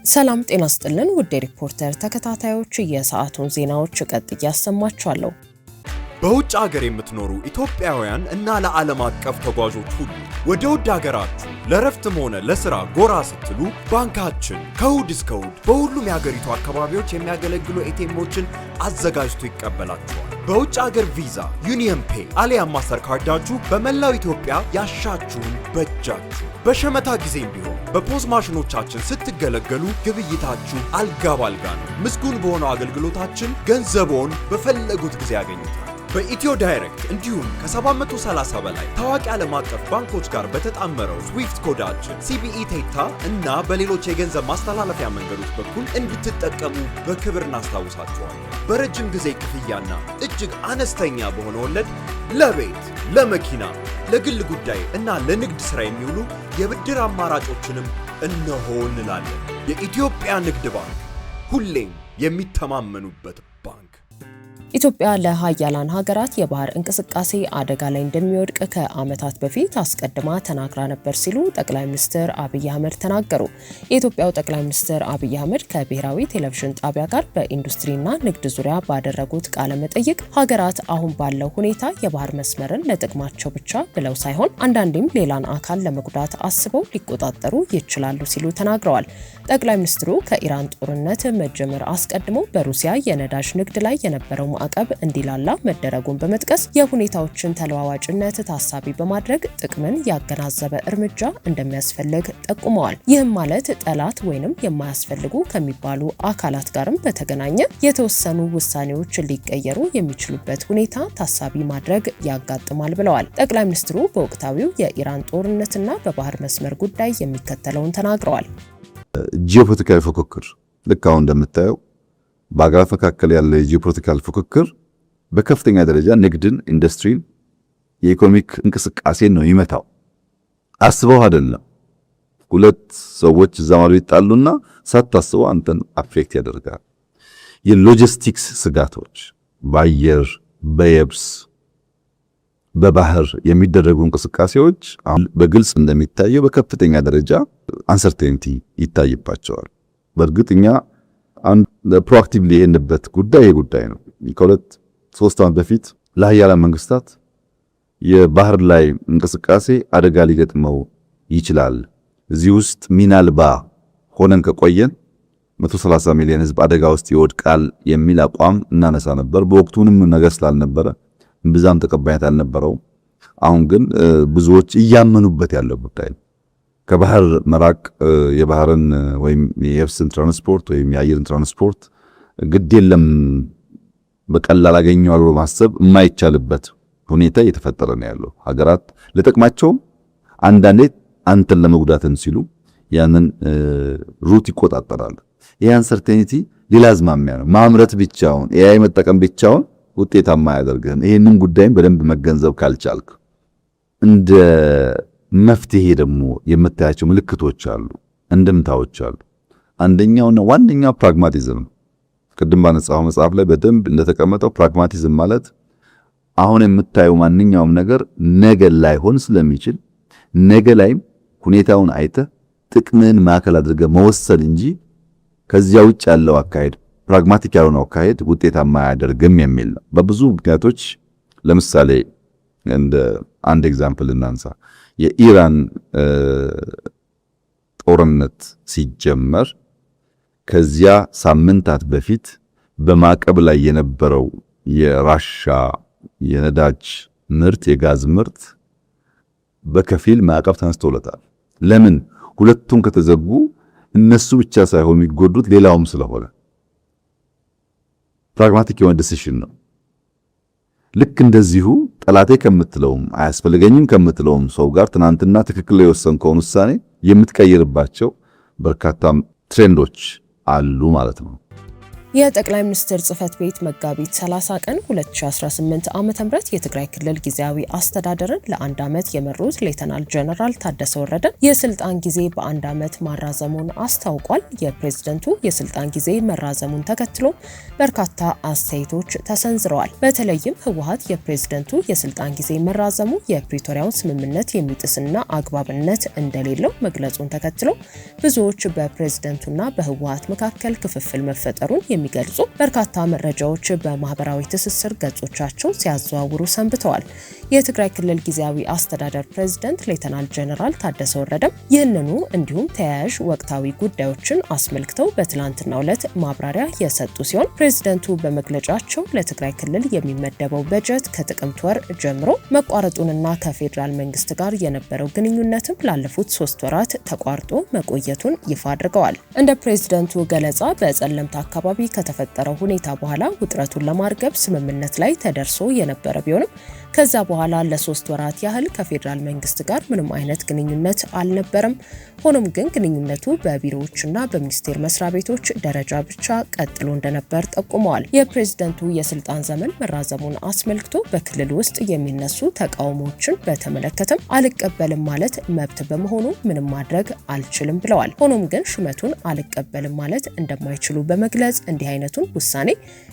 ሰላም ጤና ይስጥልን ውድ ሪፖርተር ተከታታዮች የሰዓቱን ዜናዎች ቀጥዬ ያሰማችኋለሁ። በውጭ ሀገር የምትኖሩ ኢትዮጵያውያን እና ለዓለም አቀፍ ተጓዦች ሁሉ ወደ ውድ ሀገራችሁ ለረፍትም ሆነ ለሥራ ጎራ ስትሉ ባንካችን ከእሁድ እስከ እሁድ በሁሉም የሀገሪቱ አካባቢዎች የሚያገለግሉ ኤቲኤሞችን አዘጋጅቶ ይቀበላችኋል። በውጭ ሀገር ቪዛ፣ ዩኒየን ፔይ አሊያም ማስተር ካርዳችሁ በመላው ኢትዮጵያ ያሻችሁን በእጃችሁ በሸመታ ጊዜም ቢሆን በፖዝ ማሽኖቻችን ስትገለገሉ ግብይታችሁ አልጋ ባልጋ ነው። ምስጉን በሆነው አገልግሎታችን ገንዘቦን በፈለጉት ጊዜ ያገኙታል። በኢትዮ ዳይሬክት እንዲሁም ከ730 በላይ ታዋቂ ዓለም አቀፍ ባንኮች ጋር በተጣመረው ስዊፍት ኮዳችን ሲቢኢ ቴታ እና በሌሎች የገንዘብ ማስተላለፊያ መንገዶች በኩል እንድትጠቀሙ በክብር እናስታውሳችኋለን። በረጅም ጊዜ ክፍያና እጅግ አነስተኛ በሆነ ወለድ ለቤት፣ ለመኪና፣ ለግል ጉዳይ እና ለንግድ ሥራ የሚውሉ የብድር አማራጮችንም እነሆ እንላለን። የኢትዮጵያ ንግድ ባንክ ሁሌም የሚተማመኑበት ባንክ። ኢትዮጵያ ለሀያላን ሀገራት የባህር እንቅስቃሴ አደጋ ላይ እንደሚወድቅ ከዓመታት በፊት አስቀድማ ተናግራ ነበር ሲሉ ጠቅላይ ሚኒስትር አብይ አህመድ ተናገሩ። የኢትዮጵያው ጠቅላይ ሚኒስትር አብይ አህመድ ከብሔራዊ ቴሌቪዥን ጣቢያ ጋር በኢንዱስትሪና ንግድ ዙሪያ ባደረጉት ቃለ መጠይቅ ሀገራት አሁን ባለው ሁኔታ የባህር መስመርን ለጥቅማቸው ብቻ ብለው ሳይሆን አንዳንዴም ሌላን አካል ለመጉዳት አስበው ሊቆጣጠሩ ይችላሉ ሲሉ ተናግረዋል። ጠቅላይ ሚኒስትሩ ከኢራን ጦርነት መጀመር አስቀድሞ በሩሲያ የነዳጅ ንግድ ላይ የነበረው ማዕቀብ እንዲላላ መደረጉን በመጥቀስ የሁኔታዎችን ተለዋዋጭነት ታሳቢ በማድረግ ጥቅምን ያገናዘበ እርምጃ እንደሚያስፈልግ ጠቁመዋል። ይህም ማለት ጠላት ወይንም የማያስፈልጉ ከሚባሉ አካላት ጋርም በተገናኘ የተወሰኑ ውሳኔዎች ሊቀየሩ የሚችሉበት ሁኔታ ታሳቢ ማድረግ ያጋጥማል ብለዋል። ጠቅላይ ሚኒስትሩ በወቅታዊው የኢራን ጦርነትና በባህር መስመር ጉዳይ የሚከተለውን ተናግረዋል። ጂኦፖለቲካዊ ፉክክር ልክ አሁን እንደምታየው በአገራት መካከል ያለ የጂኦፖለቲካል ፉክክር በከፍተኛ ደረጃ ንግድን፣ ኢንዱስትሪን፣ የኢኮኖሚክ እንቅስቃሴን ነው ይመታው። አስበው አይደለም። ሁለት ሰዎች እዛ ማዶ ይጣሉና ሳታስበው አንተን አፌክት ያደርጋል። የሎጂስቲክስ ስጋቶች በአየር፣ በየብስ፣ በባህር የሚደረጉ እንቅስቃሴዎች አሁን በግልጽ እንደሚታየው በከፍተኛ ደረጃ አንሰርቴኒቲ ይታይባቸዋል። በእርግጥኛ አንድ ፕሮአክቲቭሊ የሄንበት ጉዳይ ነው። ከሁለት ሶስት ዓመት በፊት ለሀያላን መንግስታት የባህር ላይ እንቅስቃሴ አደጋ ሊገጥመው ይችላል፣ እዚህ ውስጥ ሚና አልባ ሆነን ከቆየን 130 ሚሊዮን ህዝብ አደጋ ውስጥ ይወድቃል የሚል አቋም እናነሳ ነበር። በወቅቱንም ነገር ስላልነበረ ብዛም ተቀባይነት አልነበረው። አሁን ግን ብዙዎች እያመኑበት ያለው ጉዳይ ነው። ከባህር መራቅ የባህርን ወይም የየብስን ትራንስፖርት ወይም የአየርን ትራንስፖርት ግድ የለም በቀላል አገኘዋል ብሎ ማሰብ የማይቻልበት ሁኔታ እየተፈጠረ ነው ያለው። ሀገራት ለጥቅማቸው አንዳንዴ አንተን ለመጉዳትን ሲሉ ያንን ሩት ይቆጣጠራሉ። ይህ አንሰርቴኒቲ ሌላ አዝማሚያ ነው። ማምረት ብቻውን ኤአይ መጠቀም ብቻውን ውጤታማ አያደርግህም። ይሄንን ጉዳይም በደንብ መገንዘብ ካልቻልክ እንደ መፍትሄ ደግሞ የምታያቸው ምልክቶች አሉ፣ እንድምታዎች አሉ። አንደኛውና ዋነኛው ፕራግማቲዝም ነው። ቅድም ባነጻው መጽሐፍ ላይ በደንብ እንደተቀመጠው ፕራግማቲዝም ማለት አሁን የምታየው ማንኛውም ነገር ነገ ላይሆን ስለሚችል ነገ ላይም ሁኔታውን አይተህ ጥቅምን ማዕከል አድርገህ መወሰን እንጂ ከዚያ ውጭ ያለው አካሄድ ፕራግማቲክ ያልሆነው አካሄድ ውጤታማ አያደርግም የሚል ነው። በብዙ ምክንያቶች ለምሳሌ እንደ አንድ ኤግዛምፕል እናንሳ። የኢራን ጦርነት ሲጀመር ከዚያ ሳምንታት በፊት በማዕቀብ ላይ የነበረው የራሻ የነዳጅ ምርት፣ የጋዝ ምርት በከፊል ማዕቀብ ተነስቶለታል። ለምን? ሁለቱም ከተዘጉ እነሱ ብቻ ሳይሆኑ የሚጎዱት ሌላውም ስለሆነ ፕራግማቲክ የሆነ ዲሲሽን ነው። ልክ እንደዚሁ ጠላቴ ከምትለውም አያስፈልገኝም ከምትለውም ሰው ጋር ትናንትና ትክክል የወሰንከውን ውሳኔ የምትቀይርባቸው በርካታ ትሬንዶች አሉ ማለት ነው። የጠቅላይ ሚኒስትር ጽህፈት ቤት መጋቢት 30 ቀን 2018 ዓ.ም የትግራይ ክልል ጊዜያዊ አስተዳደርን ለአንድ ዓመት የመሩት ሌተናል ጀነራል ታደሰ ወረደ የስልጣን ጊዜ በአንድ ዓመት ማራዘሙን አስታውቋል። የፕሬዝደንቱ የስልጣን ጊዜ መራዘሙን ተከትሎ በርካታ አስተያየቶች ተሰንዝረዋል። በተለይም ህወሓት የፕሬዝደንቱ የስልጣን ጊዜ መራዘሙ የፕሪቶሪያውን ስምምነት የሚጥስና አግባብነት እንደሌለው መግለጹን ተከትሎ ብዙዎች በፕሬዝደንቱና በህወሓት መካከል ክፍፍል መፈጠሩን የሚገልጹ በርካታ መረጃዎች በማህበራዊ ትስስር ገጾቻቸው ሲያዘዋውሩ ሰንብተዋል። የትግራይ ክልል ጊዜያዊ አስተዳደር ፕሬዝዳንት ሌተናል ጀነራል ታደሰ ወረደም ይህንኑ እንዲሁም ተያያዥ ወቅታዊ ጉዳዮችን አስመልክተው በትላንትናው ዕለት ማብራሪያ የሰጡ ሲሆን ፕሬዝዳንቱ በመግለጫቸው ለትግራይ ክልል የሚመደበው በጀት ከጥቅምት ወር ጀምሮ መቋረጡንና ከፌዴራል መንግስት ጋር የነበረው ግንኙነትም ላለፉት 3 ወራት ተቋርጦ መቆየቱን ይፋ አድርገዋል። እንደ ፕሬዝዳንቱ ገለጻ በጸለምት አካባቢ ከተፈጠረው ሁኔታ በኋላ ውጥረቱን ለማርገብ ስምምነት ላይ ተደርሶ የነበረ ቢሆንም ከዛ በኋላ ለ3 ወራት ያህል ከፌዴራል መንግስት ጋር ምንም አይነት ግንኙነት አልነበረም። ሆኖም ግን ግንኙነቱ በቢሮዎችና በሚኒስቴር መስሪያ ቤቶች ደረጃ ብቻ ቀጥሎ እንደነበር ጠቁመዋል። የፕሬዝዳንቱ የስልጣን ዘመን መራዘሙን አስመልክቶ በክልል ውስጥ የሚነሱ ተቃውሞዎችን በተመለከተም አልቀበልም ማለት መብት በመሆኑ ምንም ማድረግ አልችልም ብለዋል። ሆኖም ግን ሹመቱን አልቀበልም ማለት እንደማይችሉ በመግለጽ እንዲህ አይነቱን ውሳኔ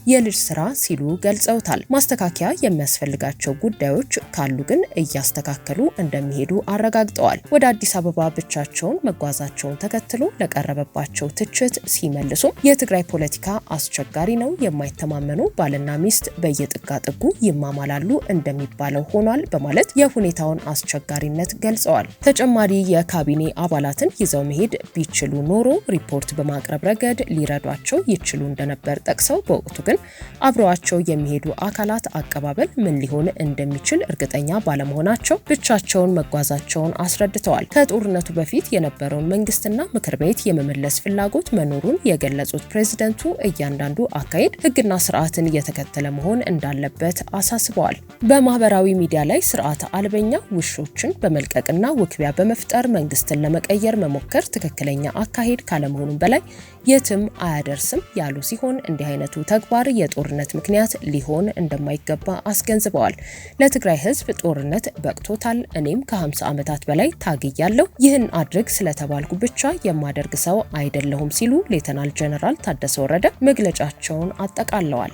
የልጅ ስራ ሲሉ ገልጸውታል። ማስተካከያ የሚያስፈልጋቸው ጉዳዮች ካሉ ግን እያስተካከሉ እንደሚሄዱ አረጋግጠዋል። ወደ አዲስ አበባ ብቻቸውን መጓዛቸውን ተከትሎ ለቀረበባቸው ትችት ሲመልሱ የትግራይ ፖለቲካ አስቸጋሪ ነው፣ የማይተማመኑ ባልና ሚስት በየጥጋጥጉ ይማማላሉ እንደሚባለው ሆኗል በማለት የሁኔታውን አስቸጋሪነት ገልጸዋል። ተጨማሪ የካቢኔ አባላትን ይዘው መሄድ ቢችሉ ኖሮ ሪፖርት በማቅረብ ረገድ ሊረዷቸው ይችሉ እንደነበር ጠቅሰው በወቅቱ ግን አብረዋቸው የሚሄዱ አካላት አቀባበል ምን ሊሆን እንደሚችል እርግጠኛ ባለመሆናቸው ብቻቸውን መጓዛቸውን አስረድተዋል። ከጦርነቱ በፊት የነበረውን መንግስትና ምክር ቤት የመመለስ ፍላጎት መኖሩን የገለጹት ፕሬዝዳንቱ እያንዳንዱ አካሄድ ሕግና ስርዓትን እየተከተለ መሆን እንዳለበት አሳስበዋል። በማህበራዊ ሚዲያ ላይ ስርዓት አልበኛ ውሾችን በመልቀቅና ውክቢያ በመፍጠር መንግስትን ለመቀየር መሞከር ትክክለኛ አካሄድ ካለመሆኑም በላይ የትም አያደርስም ያሉ ሲሆን እንዲህ አይነቱ ተግባር የጦርነት ምክንያት ሊሆን እንደማይገባ አስገንዝበዋል። ለትግራይ ህዝብ ጦርነት በቅቶታል። እኔም ከ50 ዓመታት በላይ ታግያለሁ። ይህን አድርግ ስለተባልኩ ብቻ የማደርግ ሰው አይደለሁም ሲሉ ሌተናል ጀነራል ታደሰ ወረደ መግለጫቸውን አጠቃለዋል።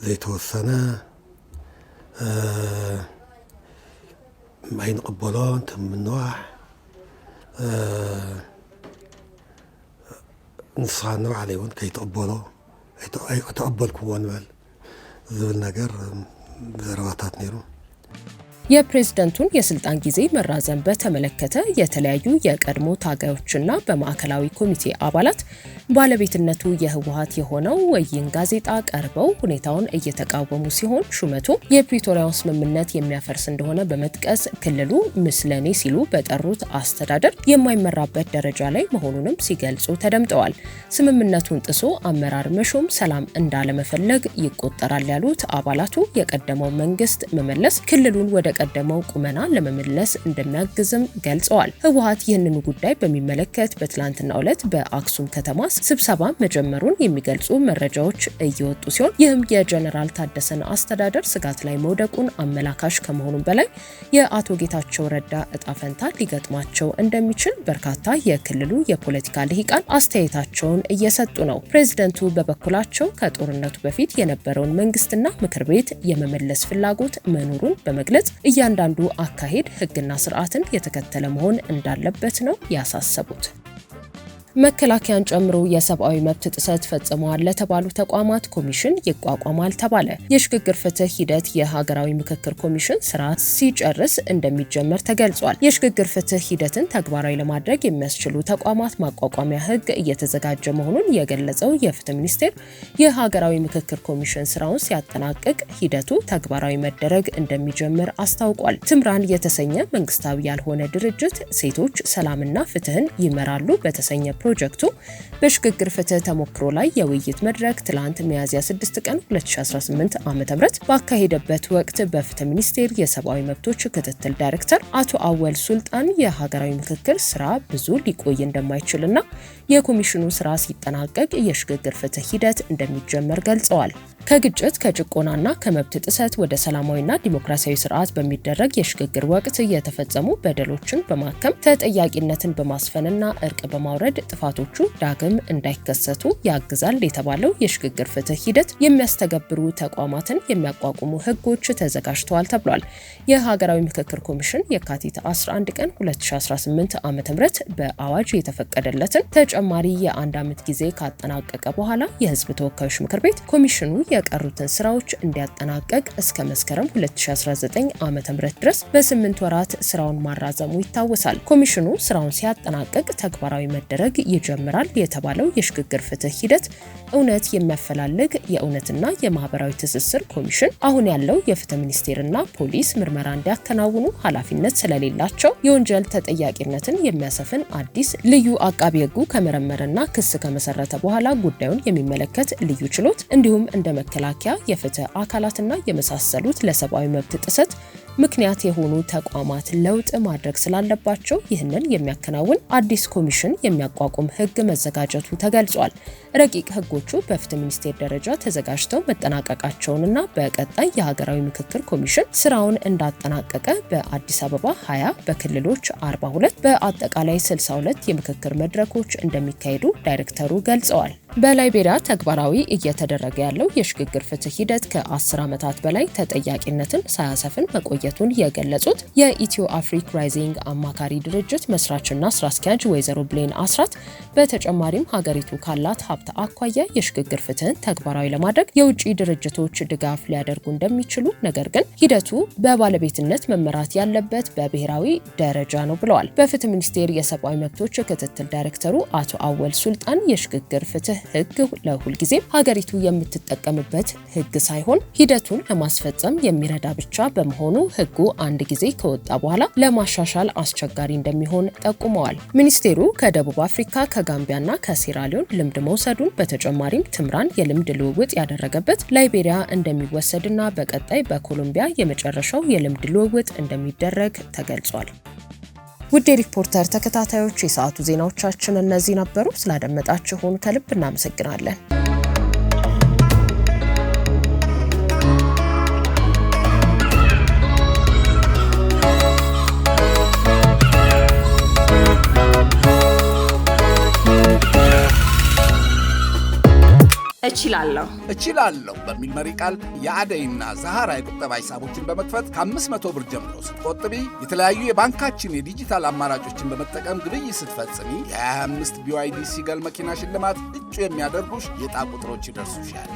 ዘይተወሰነ ማይንቀበሎ ተምንዋህ ንስኻነ ባዕለይውን ከይተቀበሎ ተቀበልኩዎን በል ዝብል ነገር ዘረባታት ነይሩ። የፕሬዝዳንቱን የስልጣን ጊዜ መራዘም በተመለከተ የተለያዩ የቀድሞ ታጋዮችና በማዕከላዊ ኮሚቴ አባላት ባለቤትነቱ የህወሓት የሆነው ወይን ጋዜጣ ቀርበው ሁኔታውን እየተቃወሙ ሲሆን ሹመቱ የፕሪቶሪያውን ስምምነት የሚያፈርስ እንደሆነ በመጥቀስ ክልሉ ምስለኔ ሲሉ በጠሩት አስተዳደር የማይመራበት ደረጃ ላይ መሆኑንም ሲገልጹ ተደምጠዋል። ስምምነቱን ጥሶ አመራር መሾም ሰላም እንዳለመፈለግ ይቆጠራል ያሉት አባላቱ የቀደመው መንግስት መመለስ ክልሉን ወደ ቀደመው ቁመና ለመመለስ እንደሚያግዝም ገልጸዋል። ህወሓት ይህንኑ ጉዳይ በሚመለከት በትላንትናው ዕለት በአክሱም ከተማ ስብሰባ መጀመሩን የሚገልጹ መረጃዎች እየወጡ ሲሆን ይህም የጀነራል ታደሰን አስተዳደር ስጋት ላይ መውደቁን አመላካሽ ከመሆኑም በላይ የአቶ ጌታቸው ረዳ እጣ ፈንታ ሊገጥማቸው እንደሚችል በርካታ የክልሉ የፖለቲካ ልሂቃን አስተያየታቸውን እየሰጡ ነው። ፕሬዝዳንቱ በበኩላቸው ከጦርነቱ በፊት የነበረውን መንግስትና ምክር ቤት የመመለስ ፍላጎት መኖሩን በመግለጽ እያንዳንዱ አካሄድ ህግና ስርዓትን የተከተለ መሆን እንዳለበት ነው ያሳሰቡት። መከላከያን ጨምሮ የሰብአዊ መብት ጥሰት ፈጽመዋል ለተባሉ ተቋማት ኮሚሽን ይቋቋማል ተባለ። የሽግግር ፍትህ ሂደት የሀገራዊ ምክክር ኮሚሽን ስራ ሲጨርስ እንደሚጀመር ተገልጿል። የሽግግር ፍትህ ሂደትን ተግባራዊ ለማድረግ የሚያስችሉ ተቋማት ማቋቋሚያ ህግ እየተዘጋጀ መሆኑን የገለጸው የፍትህ ሚኒስቴር የሀገራዊ ምክክር ኮሚሽን ስራውን ሲያጠናቅቅ ሂደቱ ተግባራዊ መደረግ እንደሚጀምር አስታውቋል። ትምራን የተሰኘ መንግስታዊ ያልሆነ ድርጅት ሴቶች ሰላምና ፍትህን ይመራሉ በተሰኘ ፕሮጀክቱ በሽግግር ፍትህ ተሞክሮ ላይ የውይይት መድረክ ትላንት ሚያዝያ 6 ቀን 2018 ዓ.ም ባካሄደበት ወቅት በፍትህ ሚኒስቴር የሰብአዊ መብቶች ክትትል ዳይሬክተር አቶ አወል ሱልጣን የሀገራዊ ምክክር ስራ ብዙ ሊቆይ እንደማይችልና የኮሚሽኑ ስራ ሲጠናቀቅ የሽግግር ፍትህ ሂደት እንደሚጀመር ገልጸዋል። ከግጭት ከጭቆናና ከመብት ጥሰት ወደ ሰላማዊና ዲሞክራሲያዊ ስርዓት በሚደረግ የሽግግር ወቅት የተፈጸሙ በደሎችን በማከም ተጠያቂነትን በማስፈንና እርቅ በማውረድ ጥፋቶቹ ዳግም እንዳይከሰቱ ያግዛል የተባለው የሽግግር ፍትህ ሂደት የሚያስተገብሩ ተቋማትን የሚያቋቁሙ ህጎች ተዘጋጅተዋል ተብሏል። የሀገራዊ ምክክር ኮሚሽን የካቲት 11 ቀን 2018 ዓ.ም በአዋጅ የተፈቀደለትን ተጨማሪ የአንድ ዓመት ጊዜ ካጠናቀቀ በኋላ የህዝብ ተወካዮች ምክር ቤት ኮሚሽኑ የቀሩትን ስራዎች እንዲያጠናቀቅ እስከ መስከረም 2019 ዓ.ም ድረስ በ8 ወራት ስራውን ማራዘሙ ይታወሳል። ኮሚሽኑ ስራውን ሲያጠናቀቅ ተግባራዊ መደረግ ይጀምራል የተባለው የሽግግር ፍትህ ሂደት እውነት የሚያፈላልግ የእውነትና የማህበራዊ ትስስር ኮሚሽን አሁን ያለው የፍትህ ሚኒስቴርና ፖሊስ ምርመራ እንዲያከናውኑ ኃላፊነት ስለሌላቸው የወንጀል ተጠያቂነትን የሚያሰፍን አዲስ ልዩ አቃቢ ህጉ ከመረመረና ክስ ከመሰረተ በኋላ ጉዳዩን የሚመለከት ልዩ ችሎት እንዲሁም እንደ መከላከያ የፍትህ አካላትና የመሳሰሉት ለሰብአዊ መብት ጥሰት ምክንያት የሆኑ ተቋማት ለውጥ ማድረግ ስላለባቸው ይህንን የሚያከናውን አዲስ ኮሚሽን የሚያቋቁም ህግ መዘጋጀቱ ተገልጿል። ረቂቅ ህጎቹ በፍትህ ሚኒስቴር ደረጃ ተዘጋጅተው መጠናቀቃቸውንና በቀጣይ የሀገራዊ ምክክር ኮሚሽን ስራውን እንዳጠናቀቀ በአዲስ አበባ 20 በክልሎች 42 በአጠቃላይ 62 የምክክር መድረኮች እንደሚካሄዱ ዳይሬክተሩ ገልጸዋል። በላይቤሪያ ተግባራዊ እየተደረገ ያለው የሽግግር ፍትህ ሂደት ከ10 ዓመታት በላይ ተጠያቂነትን ሳያሰፍን መቆየቱን የገለጹት የኢትዮ አፍሪክ ራይዚንግ አማካሪ ድርጅት መስራችና ስራ አስኪያጅ ወይዘሮ ብሌን አስራት በተጨማሪም ሀገሪቱ ካላት ሀብት አኳያ የሽግግር ፍትህን ተግባራዊ ለማድረግ የውጭ ድርጅቶች ድጋፍ ሊያደርጉ እንደሚችሉ፣ ነገር ግን ሂደቱ በባለቤትነት መመራት ያለበት በብሔራዊ ደረጃ ነው ብለዋል። በፍትህ ሚኒስቴር የሰብአዊ መብቶች ክትትል ዳይሬክተሩ አቶ አወል ሱልጣን የሽግግር ፍትህ ህግ ለሁልጊዜም ሀገሪቱ የምትጠቀምበት ህግ ሳይሆን ሂደቱን ለማስፈጸም የሚረዳ ብቻ በመሆኑ ህጉ አንድ ጊዜ ከወጣ በኋላ ለማሻሻል አስቸጋሪ እንደሚሆን ጠቁመዋል። ሚኒስቴሩ ከደቡብ አፍሪካ ከጋምቢያና ከሴራሊዮን ልምድ መውሰዱን በተጨማሪም ትምራን የልምድ ልውውጥ ያደረገበት ላይቤሪያ እንደሚወሰድና በቀጣይ በኮሎምቢያ የመጨረሻው የልምድ ልውውጥ እንደሚደረግ ተገልጿል። ውድ የሪፖርተር ተከታታዮች የሰዓቱ ዜናዎቻችን እነዚህ ነበሩ። ስላደመጣችሁን ከልብ እናመሰግናለን። እችላለሁ በሚል መሪ ቃል የአደይና ዛሃራ የቁጠባ ሂሳቦችን በመክፈት ከ500 ብር ጀምሮ ስትቆጥቢ የተለያዩ የባንካችን የዲጂታል አማራጮችን በመጠቀም ግብይት ስትፈጽሚ የ25 BYD ሲገል መኪና ሽልማት እጩ የሚያደርጉሽ የዕጣ ቁጥሮች ይደርሱሻል።